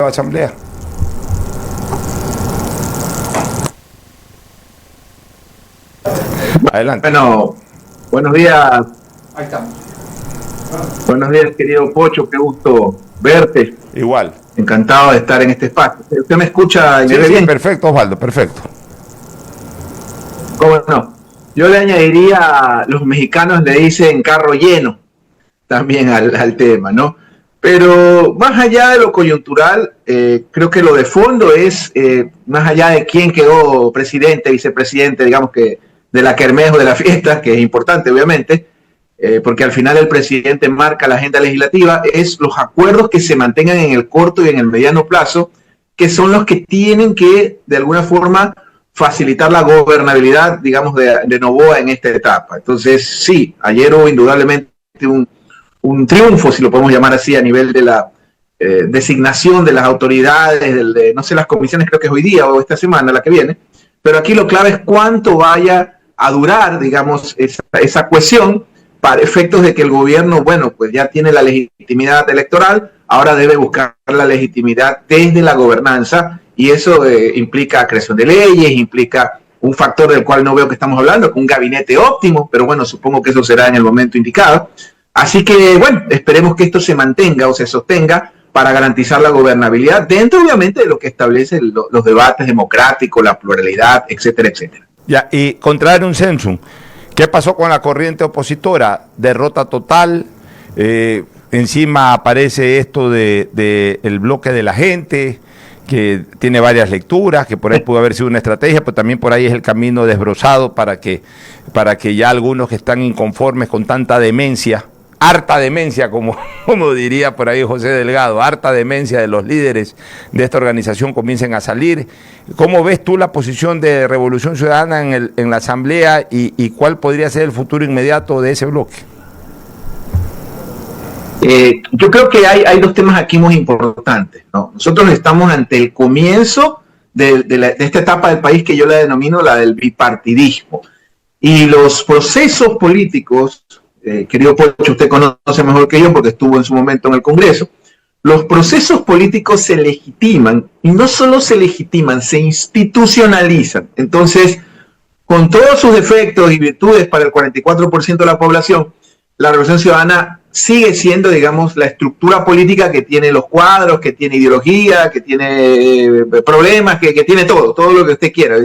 Asamblea. Adelante. Bueno, buenos días. Ahí estamos. Buenos días, querido Pocho, qué gusto verte. Igual. Encantado de estar en este espacio. ¿Usted me escucha y me ve bien? Perfecto, Osvaldo, perfecto. ¿Cómo no? Yo le añadiría, los mexicanos le dicen carro lleno también al tema, ¿no? Pero más allá de lo coyuntural, creo que lo de fondo es, más allá de quién quedó presidente, vicepresidente, digamos que de la kermés o de la fiesta, que es importante obviamente, porque al final el presidente marca la agenda legislativa, es los acuerdos que se mantengan en el corto y en el mediano plazo, que son los que tienen que, de alguna forma, facilitar la gobernabilidad, digamos, de Noboa en esta etapa. Entonces, sí, ayer hubo indudablemente un triunfo, si lo podemos llamar así, a nivel de la designación de las autoridades, no sé, las comisiones, creo que es hoy día o esta semana, la que viene, pero aquí lo clave es cuánto vaya a durar, digamos, esa cohesión para efectos de que el gobierno, bueno, pues ya tiene la legitimidad electoral, ahora debe buscar la legitimidad desde la gobernanza, y eso implica creación de leyes, implica un factor del cual no veo que estamos hablando, un gabinete óptimo, pero bueno, supongo que eso será en el momento indicado. Así que, bueno, esperemos que esto se mantenga o se sostenga para garantizar la gobernabilidad dentro, obviamente, de lo que establecen los debates democráticos, la pluralidad, etcétera, etcétera. Ya, y contraer un censum, ¿qué pasó con la corriente opositora? Derrota total, encima aparece esto de el bloque de la gente, que tiene varias lecturas, que por ahí pudo haber sido una estrategia, pero también por ahí es el camino desbrozado para que ya algunos que están inconformes con tanta demencia, harta demencia, como diría por ahí José Delgado, harta demencia de los líderes de esta organización comiencen a salir. ¿Cómo ves tú la posición de Revolución Ciudadana en la Asamblea y cuál podría ser el futuro inmediato de ese bloque? Yo creo que hay dos temas aquí muy importantes, ¿no? Nosotros estamos ante el comienzo de esta etapa del país que yo la denomino la del bipartidismo. Y los procesos políticos, querido Pocho, usted conoce mejor que yo porque estuvo en su momento en el Congreso, los procesos políticos se legitiman, y no solo se legitiman, se institucionalizan. Entonces, con todos sus defectos y virtudes para el 44% de la población, la Revolución Ciudadana sigue siendo, digamos, la estructura política que tiene los cuadros, que tiene ideología, que tiene problemas, que tiene todo lo que usted quiera.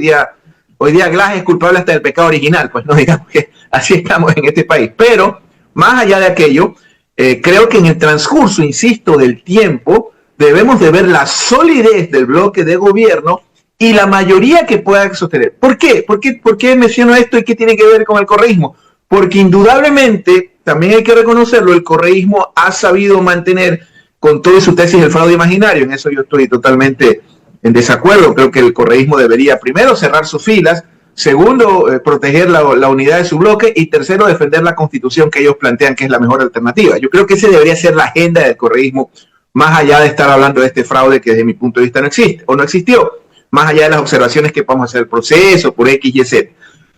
Hoy día Glass es culpable hasta del pecado original, pues no digamos que así estamos en este país. Pero, más allá de aquello, creo que en el transcurso, insisto, del tiempo, debemos de ver la solidez del bloque de gobierno y la mayoría que pueda sostener. ¿Por qué? ¿Por qué menciono esto y qué tiene que ver con el correísmo? Porque indudablemente, también hay que reconocerlo, el correísmo ha sabido mantener con toda su tesis el fraude imaginario. En eso yo estoy totalmente en desacuerdo. Creo que el correísmo debería, primero, cerrar sus filas, segundo, proteger la unidad de su bloque, y tercero, defender la constitución que ellos plantean que es la mejor alternativa. Yo creo que esa debería ser la agenda del correísmo, más allá de estar hablando de este fraude que desde mi punto de vista no existe o no existió, más allá de las observaciones que podemos hacer del proceso por X, Y, Z.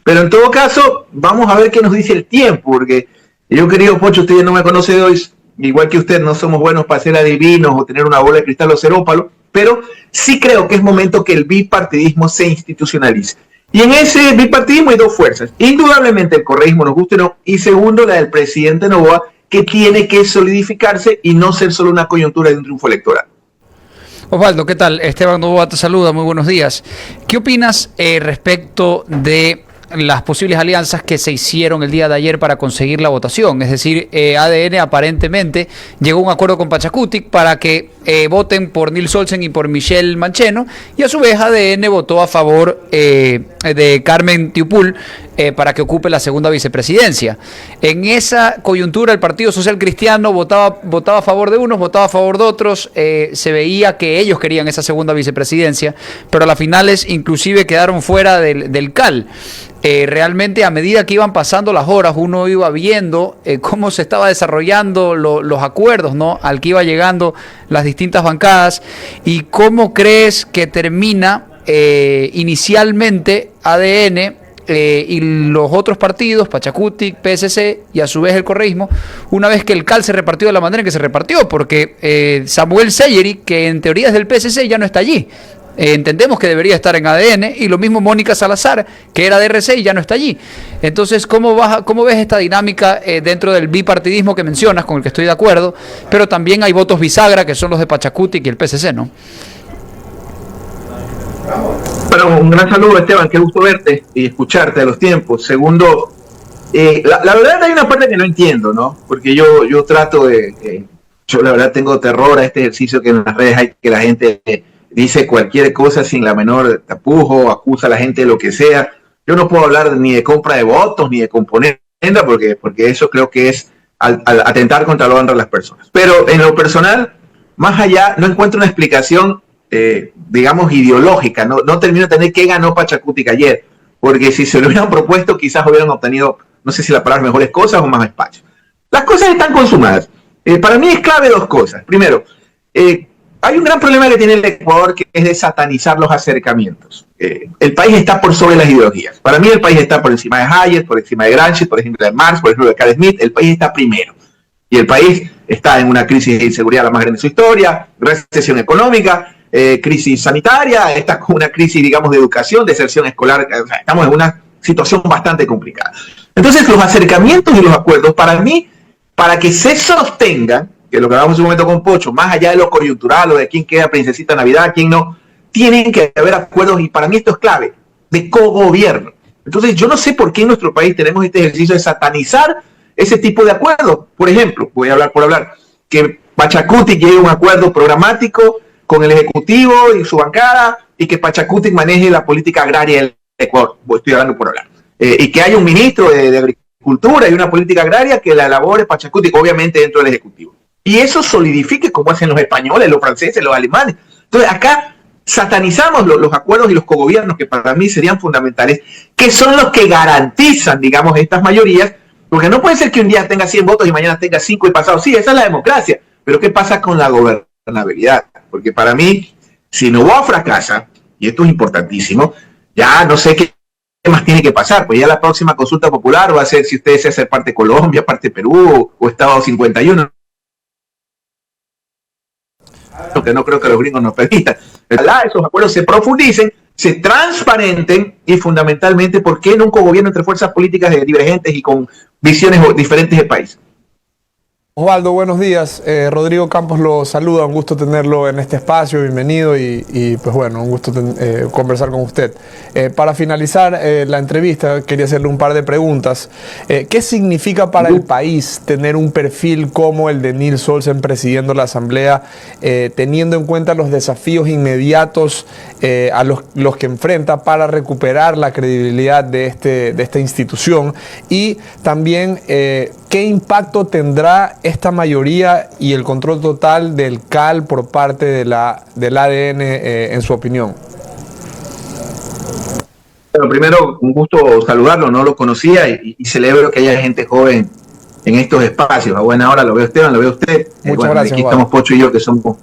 Pero en todo caso, vamos a ver qué nos dice el tiempo, porque yo, querido Pocho, usted ya no me conoce de hoy, igual que usted, no somos buenos para ser adivinos o tener una bola de cristal o ser ópalo, pero sí creo que es momento que el bipartidismo se institucionalice. Y en ese bipartidismo hay dos fuerzas, indudablemente el correísmo, nos guste o no, y segundo, la del presidente Noboa, que tiene que solidificarse y no ser solo una coyuntura de un triunfo electoral. Osvaldo, ¿qué tal? Esteban Noboa te saluda, muy buenos días. ¿Qué opinas respecto de las posibles alianzas que se hicieron el día de ayer para conseguir la votación? Es decir, ADN aparentemente llegó a un acuerdo con Pachacutic para que voten por Nils Olsen y por Michelle Mancheno, y a su vez ADN votó a favor de Carmen Tiupul para que ocupe la segunda vicepresidencia. En esa coyuntura el Partido Social Cristiano votaba a favor de unos, votaba a favor de otros, se veía que ellos querían esa segunda vicepresidencia, pero a las finales inclusive quedaron fuera del CAL. Realmente a medida que iban pasando las horas uno iba viendo cómo se estaba desarrollando los acuerdos, ¿no?, al que iba llegando las distintas bancadas. ¿Y cómo crees que termina inicialmente ADN y los otros partidos, Pachacuti, PSC y a su vez el correísmo, una vez que el CAL se repartió de la manera en que se repartió, porque Samuel Seyeri, que en teoría es del PSC, ya no está allí. Entendemos que debería estar en ADN, y lo mismo Mónica Salazar, que era de RC y ya no está allí. Entonces, ¿cómo ves esta dinámica dentro del bipartidismo que mencionas, con el que estoy de acuerdo? Pero también hay votos bisagra, que son los de Pachacuti y el PSC, ¿no? Bueno, un gran saludo, Esteban, qué gusto verte y escucharte a los tiempos. Segundo, la verdad hay una parte que no entiendo, ¿no? Porque yo trato yo la verdad tengo terror a este ejercicio que en las redes hay, que la gente dice cualquier cosa sin la menor tapujo, acusa a la gente de lo que sea. Yo no puedo hablar ni de compra de votos, ni de componenda, porque eso creo que es al atentar contra la honra de las personas. Pero en lo personal, más allá, no encuentro una explicación, digamos, ideológica. No termino de entender qué ganó Pachacuti ayer, porque si se lo hubieran propuesto, quizás hubieran obtenido, no sé si la palabra mejores cosas o más espacio. Las cosas están consumadas. Para mí es clave dos cosas. Primero, hay un gran problema que tiene el Ecuador, que es de satanizar los acercamientos. El país está por sobre las ideologías. Para mí el país está por encima de Hayek, por encima de Gramsci, por ejemplo de Marx, por ejemplo de Carl Smith. El país está primero. Y el país está en una crisis de inseguridad la más grande de su historia, recesión económica, crisis sanitaria, está con una crisis, digamos, de educación, deserción escolar. O sea, estamos en una situación bastante complicada. Entonces, los acercamientos y los acuerdos, para mí, para que se sostengan, que lo que hablamos en un momento con Pocho, más allá de lo coyuntural o de quién queda princesita Navidad, quién no, tienen que haber acuerdos, y para mí esto es clave, de cogobierno. Entonces, yo no sé por qué en nuestro país tenemos este ejercicio de satanizar ese tipo de acuerdos. Por ejemplo, voy a hablar por hablar, que Pachacuti llegue a un acuerdo programático con el Ejecutivo y su bancada, y que Pachacuti maneje la política agraria del Ecuador. Estoy hablando por hablar. Y que haya un ministro de Agricultura y una política agraria que la elabore Pachacuti, obviamente dentro del Ejecutivo. Y eso solidifique, como hacen los españoles, los franceses, los alemanes. Entonces, acá satanizamos los acuerdos y los cogobiernos, que para mí serían fundamentales, que son los que garantizan, digamos, estas mayorías, porque no puede ser que un día tenga 100 votos y mañana tenga 5 y pasado. Sí, esa es la democracia, pero ¿qué pasa con la gobernabilidad? Porque para mí, si Noboa fracasa, y esto es importantísimo, ya no sé qué más tiene que pasar, pues ya la próxima consulta popular va a ser si ustedes se hacen parte de Colombia, parte de Perú o Estado 51. Que no creo que los gringos nos permitan. Ojalá esos acuerdos se profundicen, se transparenten, y fundamentalmente, ¿por qué no un cogobierno entre fuerzas políticas divergentes y con visiones diferentes del país? Osvaldo, buenos días. Rodrigo Campos lo saluda, un gusto tenerlo en este espacio, bienvenido, y pues bueno, un gusto conversar con usted. Para finalizar la entrevista, quería hacerle un par de preguntas. ¿Qué significa para el país tener un perfil como el de Nils Olsen presidiendo la Asamblea, teniendo en cuenta los desafíos inmediatos a los que enfrenta para recuperar la credibilidad de esta institución? Y también, ¿qué impacto tendrá esta mayoría y el control total del CAL por parte del ADN, en su opinión? Bueno, primero, un gusto saludarlo, no lo conocía, y celebro que haya gente joven en estos espacios. A buena hora lo veo, Esteban, lo veo usted. Muchas gracias, aquí Juan. estamos Pocho y yo, que somos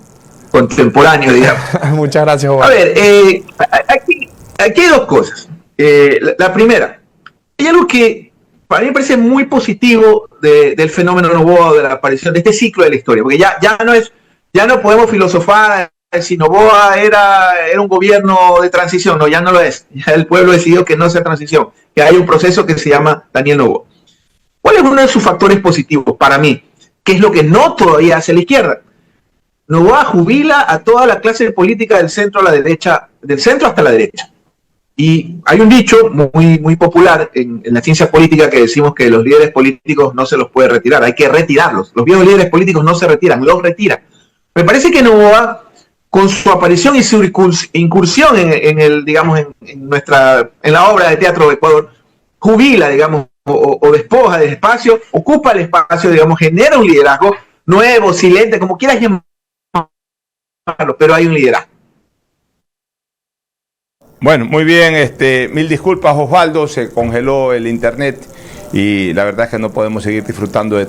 contemporáneos, digamos. Muchas gracias, Juan. A ver, aquí hay dos cosas. La primera, hay algo que para mí me parece muy positivo del fenómeno Noboa, de la aparición de este ciclo de la historia, porque ya no podemos filosofar si Noboa era un gobierno de transición. No, ya no lo es. Ya el pueblo decidió que no sea transición, que hay un proceso que se llama Daniel Noboa. ¿Cuál es uno de sus factores positivos para mí? ¿Qué es lo que no todavía hace la izquierda? Noboa jubila a toda la clase política del centro a la derecha, del centro hasta la derecha. Y hay un dicho muy, muy popular en la ciencia política, que decimos que los líderes políticos no se los puede retirar, hay que retirarlos. Los viejos líderes políticos no se retiran, los retiran. Me parece que Noboa, con su aparición y su incursión en la obra de teatro de Ecuador, jubila, digamos, o despoja de espacio, ocupa el espacio, digamos, genera un liderazgo nuevo, silente, como quieras llamarlo, pero hay un liderazgo. Bueno, muy bien, mil disculpas, Osvaldo, se congeló el internet y la verdad es que no podemos seguir disfrutando de